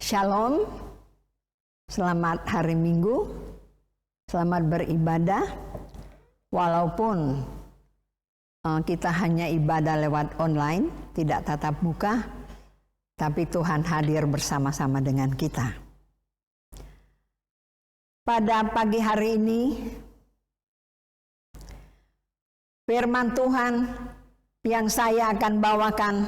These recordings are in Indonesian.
Shalom, selamat hari Minggu, selamat beribadah. Walaupun kita hanya ibadah lewat online, tidak tatap muka, tapi Tuhan hadir bersama-sama dengan kita. Pada pagi hari ini, firman Tuhan yang saya akan bawakan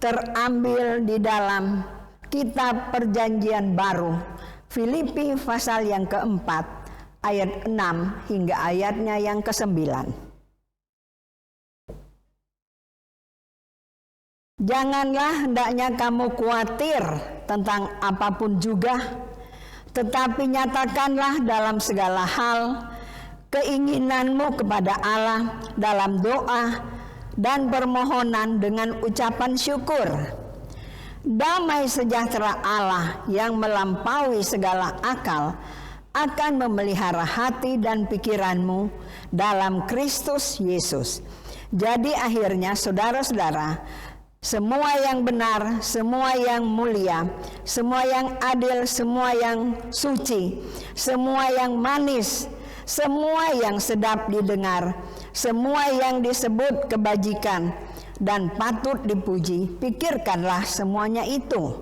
terambil di dalam Kitab Perjanjian Baru, Filipi pasal yang keempat, ayat 6 hingga ayatnya yang ke-9. Janganlah hendaknya kamu khawatir tentang apapun juga, tetapi nyatakanlah dalam segala hal keinginanmu kepada Allah dalam doa dan permohonan dengan ucapan syukur. Damai sejahtera Allah yang melampaui segala akal akan memelihara hati dan pikiranmu dalam Kristus Yesus. Jadi akhirnya saudara-saudara, semua yang benar, semua yang mulia, semua yang adil, semua yang suci, semua yang manis, semua yang sedap didengar, semua yang disebut kebajikan dan patut dipuji, pikirkanlah semuanya itu.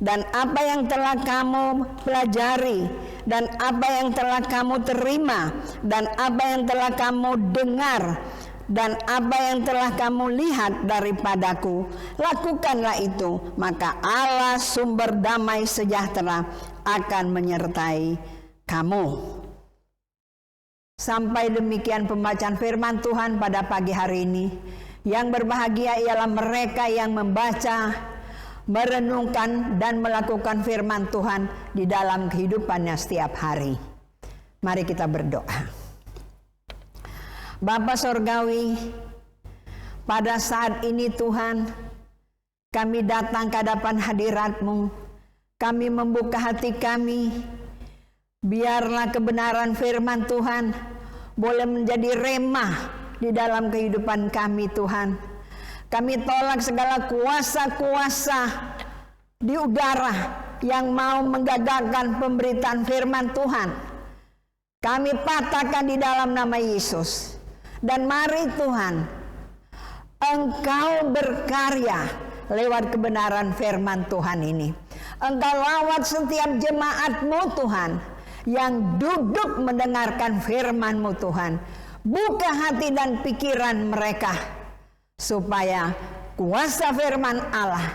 Dan apa yang telah kamu pelajari, dan apa yang telah kamu terima, dan apa yang telah kamu dengar, dan apa yang telah kamu lihat daripadaku, lakukanlah itu, maka Allah sumber damai sejahtera akan menyertai kamu. Sampai demikian pembacaan firman Tuhan pada pagi hari ini. Yang berbahagia ialah mereka yang membaca, merenungkan, dan melakukan firman Tuhan di dalam kehidupannya setiap hari. Mari kita berdoa. Bapa Sorgawi, pada saat ini Tuhan, kami datang ke hadapan hadirat-Mu. Kami membuka hati kami. Biarlah kebenaran firman Tuhan boleh menjadi remah di dalam kehidupan kami Tuhan. Kami tolak segala kuasa-kuasa di udara yang mau menggagalkan pemberitaan firman Tuhan. Kami patahkan di dalam nama Yesus. Dan mari Tuhan, Engkau berkarya lewat kebenaran firman Tuhan ini. Engkau lawat setiap jemaat-Mu Tuhan yang duduk mendengarkan firman-Mu Tuhan. Buka hati dan pikiran mereka supaya kuasa firman Allah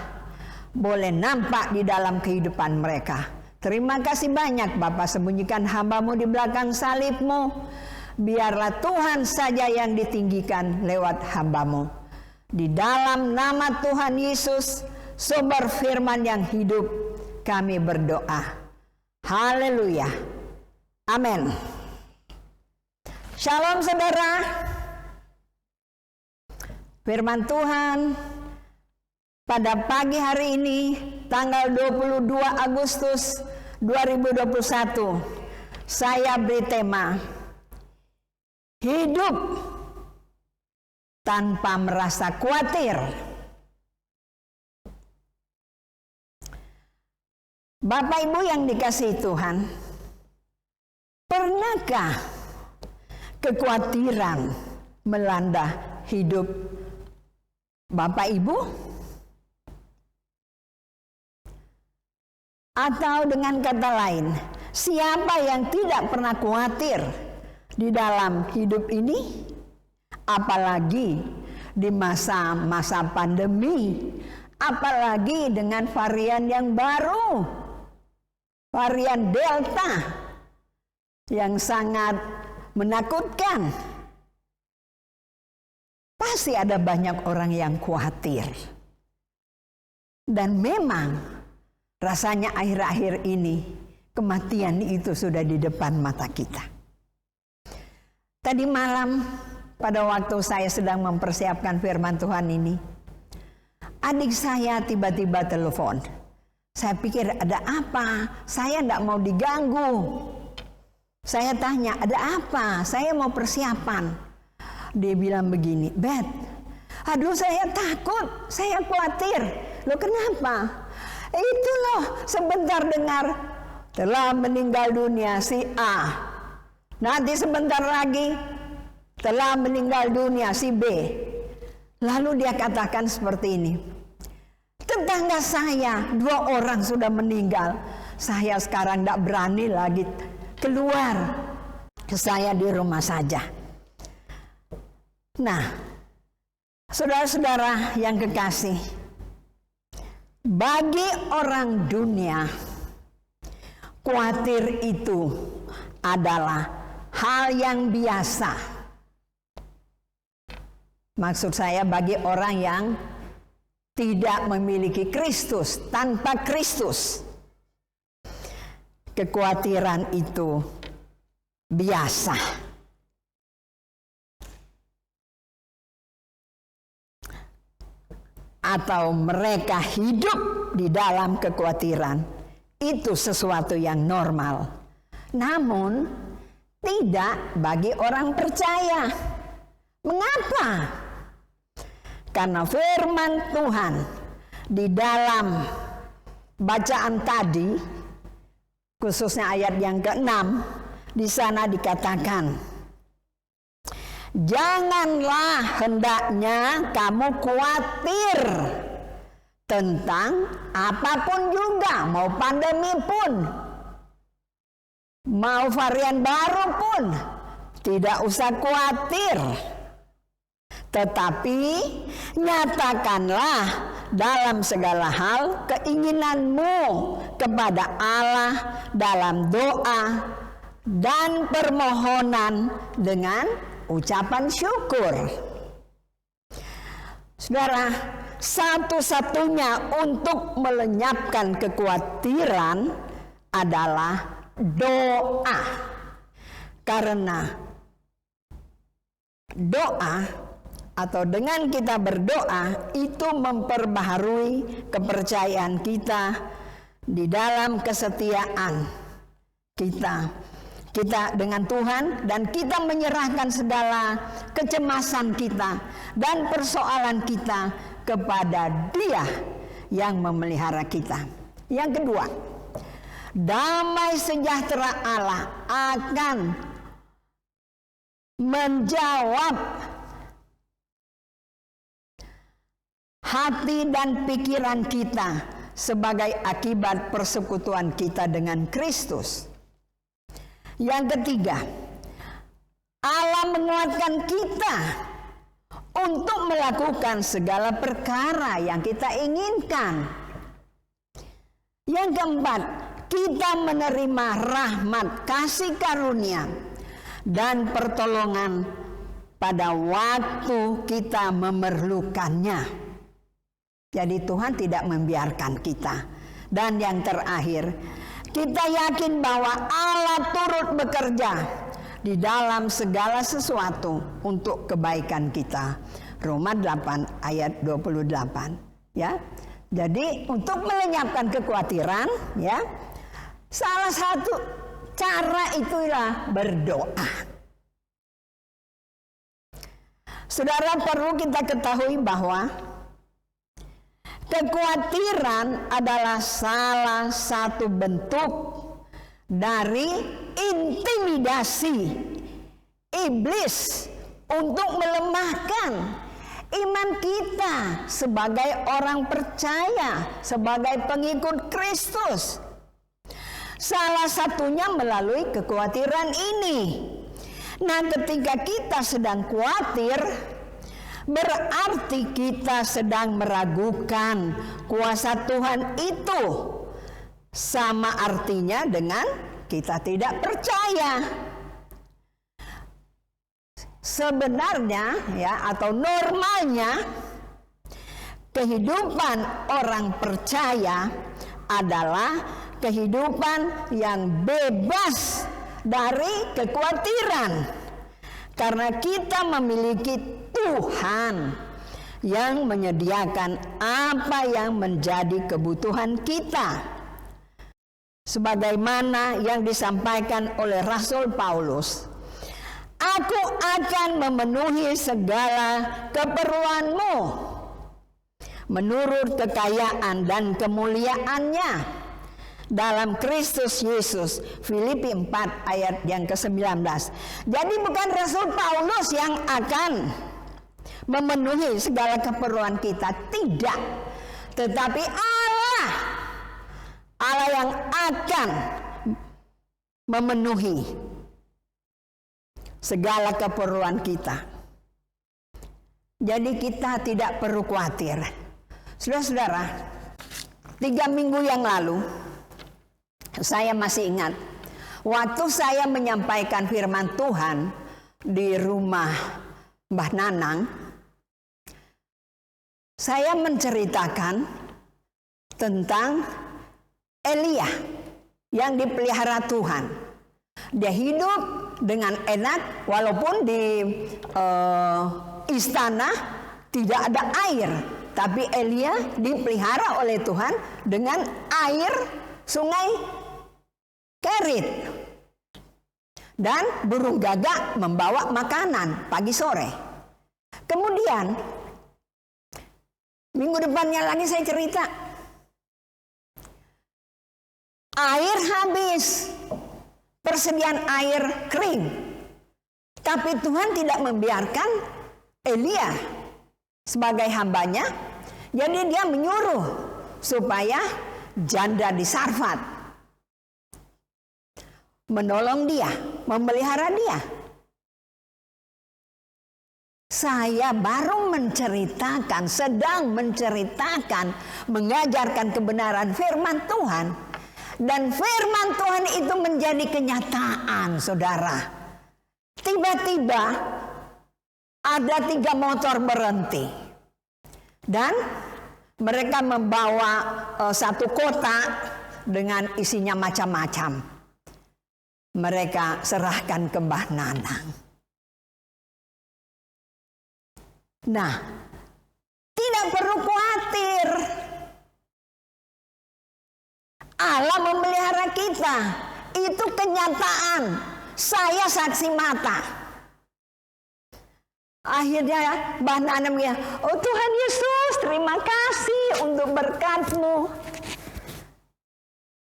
boleh nampak di dalam kehidupan mereka. Terima kasih banyak Bapa, sembunyikan hamba-Mu di belakang salib-Mu. Biarlah Tuhan saja yang ditinggikan lewat hamba-Mu. Di dalam nama Tuhan Yesus, sumber firman yang hidup, kami berdoa. Haleluya. Amin. Shalom saudara. Firman Tuhan pada pagi hari ini tanggal 22 Agustus 2021 saya beri tema hidup tanpa merasa khawatir. Bapak Ibu yang dikasihi Tuhan, pernahkah kekhawatiran melanda hidup Bapak Ibu? Atau dengan kata lain, siapa yang tidak pernah khawatir di dalam hidup ini? Apalagi di masa-masa pandemi, apalagi dengan varian yang baru, varian Delta yang sangat menakutkan. Pasti ada banyak orang yang khawatir. Dan memang rasanya akhir-akhir ini kematian itu sudah di depan mata kita. Tadi malam pada waktu saya sedang mempersiapkan firman Tuhan ini, adik saya tiba-tiba telepon. Saya pikir ada apa? Saya tidak mau diganggu. Saya tanya, ada apa? Saya mau persiapan. Dia bilang begini, Beth, aduh saya takut, saya khawatir. Loh kenapa? Itu loh, sebentar dengar telah meninggal dunia si A. Nanti sebentar lagi telah meninggal dunia si B. Lalu dia katakan seperti ini. Tetangga saya 2 orang sudah meninggal. Saya sekarang tidak berani lagi keluar. Saya di rumah saja. Nah, saudara-saudara yang kekasih, bagi orang dunia, khawatir itu adalah hal yang biasa. Maksud saya bagi orang yang tidak memiliki Kristus, tanpa Kristus, kekhawatiran itu biasa. Atau mereka hidup di dalam kekhawatiran, itu sesuatu yang normal. Namun tidak bagi orang percaya. Mengapa? Karena firman Tuhan di dalam bacaan tadi, khususnya ayat yang ke-6, di sana dikatakan, janganlah hendaknya kamu khawatir tentang apapun juga, mau pandemi pun, mau varian baru pun, tidak usah khawatir. Tetapi nyatakanlah dalam segala hal keinginanmu kepada Allah dalam doa dan permohonan dengan ucapan syukur. Saudara, satu-satunya untuk melenyapkan kekhawatiran adalah doa. Karena doa atau dengan kita berdoa itu memperbaharui kepercayaan kita di dalam kesetiaan kita dengan Tuhan, dan kita menyerahkan segala kecemasan kita dan persoalan kita kepada Dia yang memelihara kita. Yang kedua, damai sejahtera Allah akan menjawab hati dan pikiran kita sebagai akibat persekutuan kita dengan Kristus. Yang ketiga, Allah menguatkan kita untuk melakukan segala perkara yang kita inginkan. Yang keempat, kita menerima rahmat, kasih karunia, dan pertolongan pada waktu kita memerlukannya. Jadi Tuhan tidak membiarkan kita. Dan yang terakhir, kita yakin bahwa Allah turut bekerja di dalam segala sesuatu untuk kebaikan kita. Roma 8 ayat 28, ya. Jadi untuk melenyapkan kekhawatiran, ya, salah satu cara itulah berdoa. Saudara, perlu kita ketahui bahwa kekhawatiran adalah salah satu bentuk dari intimidasi iblis untuk melemahkan iman kita sebagai orang percaya, sebagai pengikut Kristus. Salah satunya melalui kekhawatiran ini. Nah, ketika kita sedang khawatir, berarti kita sedang meragukan kuasa Tuhan itu. Sama artinya dengan kita tidak percaya. Sebenarnya, ya, atau normalnya kehidupan orang percaya adalah kehidupan yang bebas dari kekhawatiran. Karena kita memiliki Tuhan yang menyediakan apa yang menjadi kebutuhan kita. Sebagaimana yang disampaikan oleh Rasul Paulus, aku akan memenuhi segala keperluanmu menurut kekayaan dan kemuliaannya dalam Kristus Yesus. Filipi 4 ayat yang ke-19. Jadi bukan Rasul Paulus yang akan memenuhi segala keperluan kita, tidak. Tetapi Allah yang akan memenuhi segala keperluan kita. Jadi kita tidak perlu khawatir. Saudara-saudara, 3 minggu yang lalu, saya masih ingat, waktu saya menyampaikan firman Tuhan di rumah Mbah Nanang, saya menceritakan tentang Elia yang dipelihara Tuhan. Dia hidup dengan enak walaupun di istana tidak ada air. Tapi Elia dipelihara oleh Tuhan dengan air sungai Kerit. Dan burung gagak membawa makanan pagi sore. Kemudian minggu depannya lagi saya cerita. Air habis. Persediaan air kering. Tapi Tuhan tidak membiarkan Elia sebagai hambanya. Jadi dia menyuruh supaya janda di Sarfat menolong dia, memelihara dia. Saya baru menceritakan, sedang menceritakan, mengajarkan kebenaran firman Tuhan. Dan firman Tuhan itu menjadi kenyataan, saudara. Tiba-tiba ada 3 motor berhenti. Dan mereka membawa satu kotak dengan isinya macam-macam. Mereka serahkan ke Mbah Nanang. Nah, tidak perlu khawatir. Allah memelihara kita. Itu kenyataan. Saya saksi mata. Akhirnya Mbah Nanang bilang, oh Tuhan Yesus, terima kasih untuk berkat-Mu.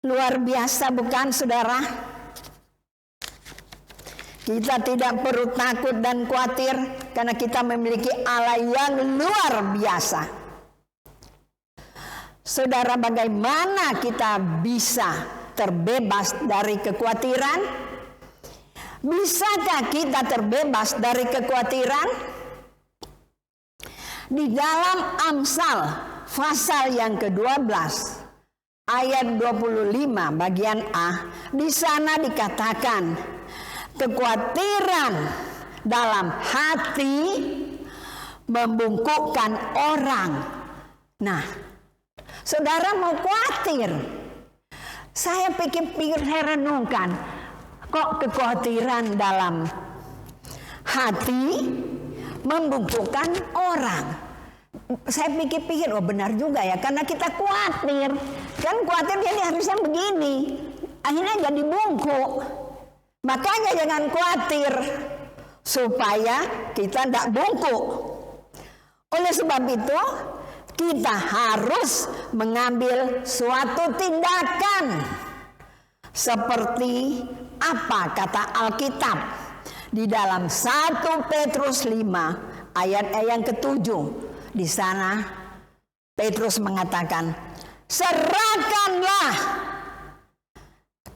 Luar biasa bukan, saudara? Kita tidak perlu takut dan khawatir karena kita memiliki Allah yang luar biasa. Saudara, bagaimana kita bisa terbebas dari kekhawatiran? Bisakah kita terbebas dari kekhawatiran? Di dalam Amsal pasal yang ke-12 ayat 25 bagian A, di sana dikatakan, kekhawatiran dalam hati membungkukkan orang. Nah, saudara mau khawatir? Saya pikir-pikir, saya renungkan, kok kekhawatiran dalam hati membungkukkan orang? Saya pikir-pikir, oh benar juga ya, karena kita khawatir. Kan khawatir jadi harusnya begini, akhirnya jadi bungkuk. Makanya jangan khawatir supaya kita tidak bungkuk. Oleh sebab itu, kita harus mengambil suatu tindakan. Seperti apa kata Alkitab di dalam 1 Petrus 5 ayat yang ke-7. Di sana Petrus mengatakan, serahkanlah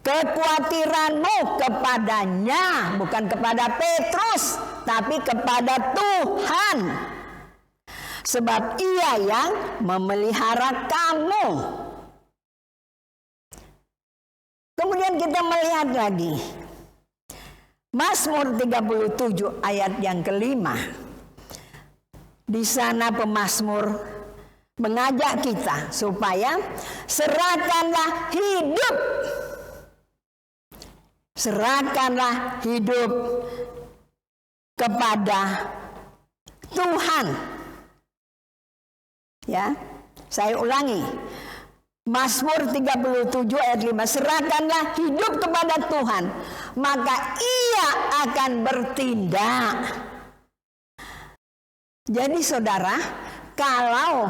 kekhawatiranmu kepadanya, bukan kepada Petrus, tapi kepada Tuhan. Sebab Ia yang memelihara kamu. Kemudian kita melihat lagi Mazmur 37 ayat yang ke-5. Di sana pemazmur mengajak kita supaya serahkanlah hidup. Serahkanlah hidup kepada Tuhan. Ya, saya ulangi. Mazmur 37 ayat 5. Serahkanlah hidup kepada Tuhan, maka Ia akan bertindak. Jadi saudara, kalau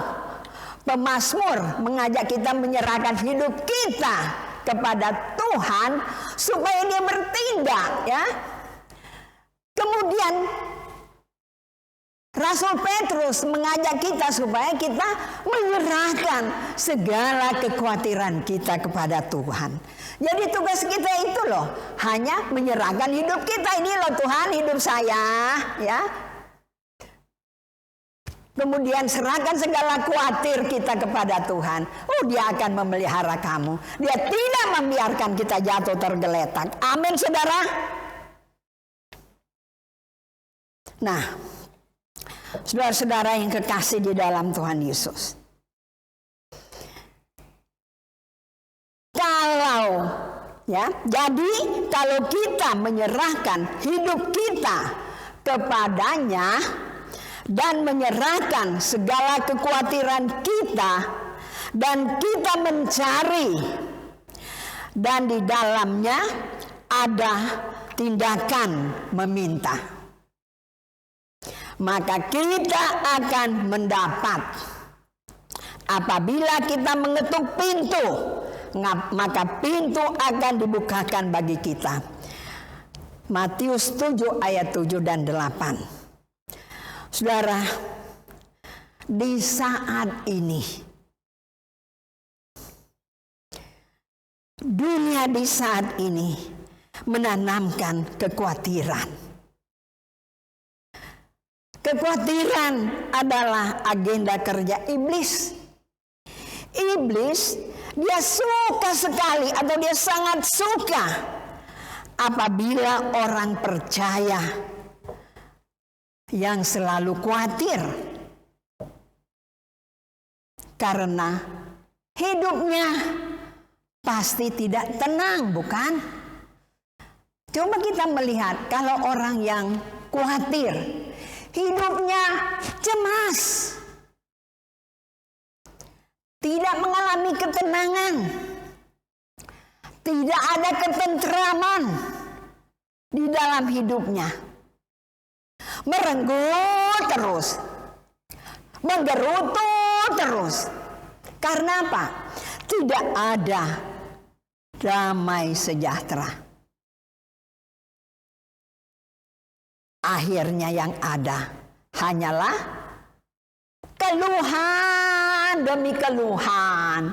Pemazmur mengajak kita menyerahkan hidup kita kepada Tuhan supaya Dia bertindak, ya. Kemudian Rasul Petrus mengajak kita supaya kita menyerahkan segala kekhawatiran kita kepada Tuhan. Jadi tugas kita itu loh, hanya menyerahkan hidup kita. Ini loh Tuhan, hidup saya, ya. Kemudian serahkan segala khawatir kita kepada Tuhan. Oh, Dia akan memelihara kamu. Dia tidak membiarkan kita jatuh tergeletak. Amin, saudara. Nah, saudara-saudara yang kekasih di dalam Tuhan Yesus, jadi kalau kita menyerahkan hidup kita kepadanya dan menyerahkan segala kekhawatiran kita, dan kita mencari, dan di dalamnya ada tindakan meminta, maka kita akan mendapat. Apabila kita mengetuk pintu, maka pintu akan dibukakan bagi kita. Matius 7 ayat 7 dan 8. Saudara, di saat ini, dunia di saat ini menanamkan kekhawatiran. Kekhawatiran adalah agenda kerja iblis. Iblis, dia suka sekali atau dia sangat suka apabila orang percaya yang selalu khawatir karena hidupnya pasti tidak tenang, bukan? Coba kita melihat kalau orang yang khawatir, hidupnya cemas, tidak mengalami ketenangan, tidak ada ketentraman di dalam hidupnya, merenggut terus, menggerutu terus. Karena apa? Tidak ada damai sejahtera. Akhirnya yang ada hanyalah keluhan demi keluhan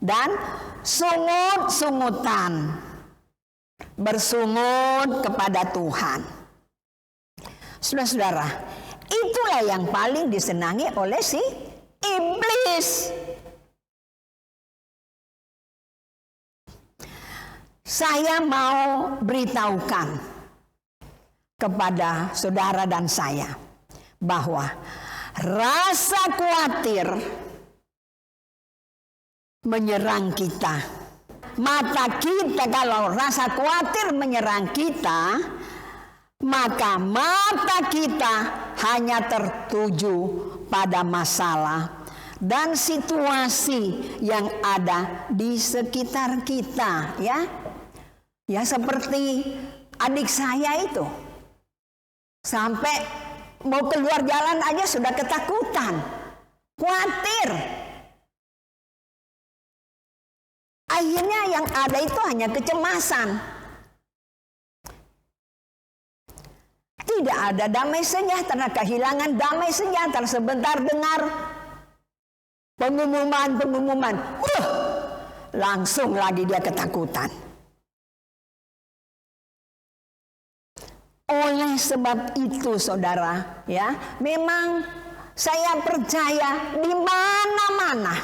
dan sungut-sungutan, bersungut kepada Tuhan. Saudara-saudara, itulah yang paling disenangi oleh si iblis. Saya mau beritahukan kepada saudara dan saya bahwa rasa khawatir menyerang kita. Mata kita, kalau rasa khawatir menyerang kita, maka mata kita hanya tertuju pada masalah dan situasi yang ada di sekitar kita, ya. Ya, seperti adik saya itu. Sampai mau keluar jalan aja sudah ketakutan, khawatir. Akhirnya yang ada itu hanya kecemasan. Tidak ada damai sejahtera, kehilangan damai sejahtera. Sebentar dengar pengumuman, langsung lagi dia ketakutan. Oleh sebab itu, saudara, ya, memang saya percaya di mana-mana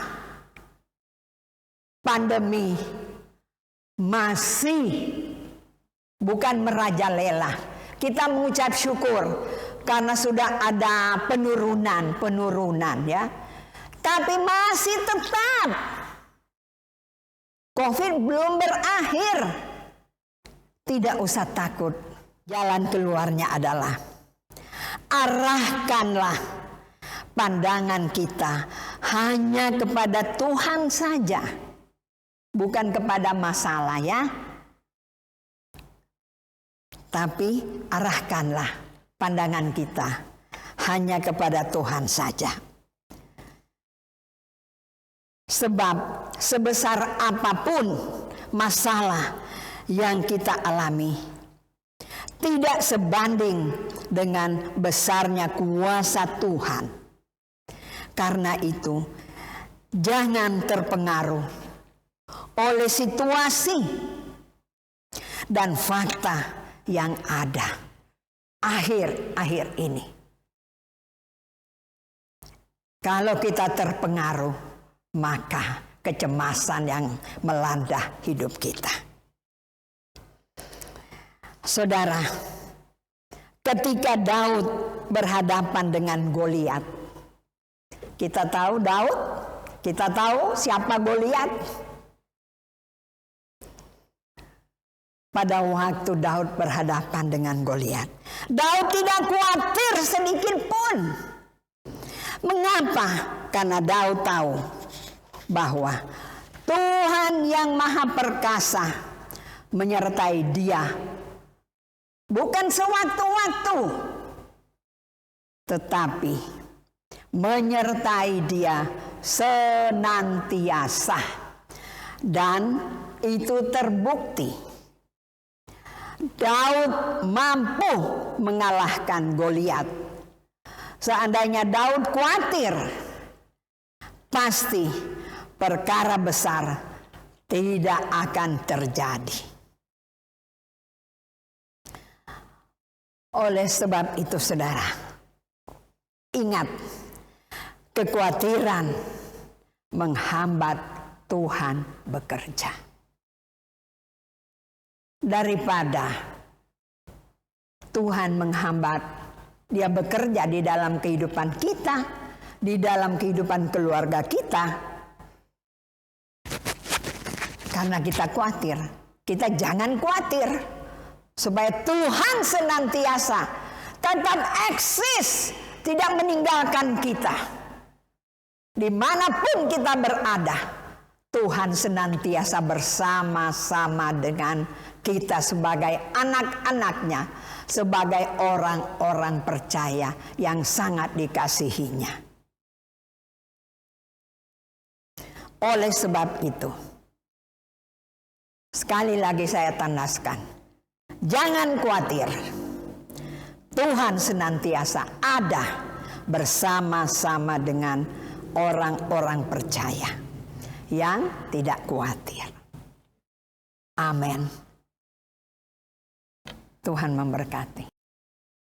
pandemi masih bukan merajalela. Kita mengucap syukur karena sudah ada penurunan, ya. Tapi masih tetap COVID belum berakhir. Tidak usah takut. Jalan keluarnya adalah arahkanlah pandangan kita hanya kepada Tuhan saja, bukan kepada masalah, ya. Tapi arahkanlah pandangan kita hanya kepada Tuhan saja. Sebab sebesar apapun masalah yang kita alami, tidak sebanding dengan besarnya kuasa Tuhan. Karena itu, jangan terpengaruh oleh situasi dan fakta yang ada akhir-akhir ini. Kalau kita terpengaruh, maka kecemasan yang melanda hidup kita. Saudara, ketika Daud berhadapan dengan Goliat, kita tahu Daud, kita tahu siapa Goliat. Pada waktu Daud berhadapan dengan Goliat, Daud tidak khawatir sedikit pun. Mengapa? Karena Daud tahu bahwa Tuhan yang Maha Perkasa menyertai dia, bukan sewaktu-waktu, tetapi menyertai dia senantiasa. Dan itu terbukti. Daud mampu mengalahkan Goliat. Seandainya Daud khawatir, pasti perkara besar tidak akan terjadi. Oleh sebab itu, saudara, ingat, kekhawatiran menghambat Tuhan bekerja. Daripada Tuhan menghambat Dia bekerja di dalam kehidupan kita, di dalam kehidupan keluarga kita, karena kita khawatir, kita jangan khawatir, supaya Tuhan senantiasa tetap eksis, tidak meninggalkan kita. Dimanapun kita berada, Tuhan senantiasa bersama-sama dengan kita sebagai anak-anaknya, sebagai orang-orang percaya yang sangat dikasihinya. Oleh sebab itu, sekali lagi saya tandaskan, jangan khawatir. Tuhan senantiasa ada bersama-sama dengan orang-orang percaya yang tidak khawatir. Amin. Tuhan memberkati.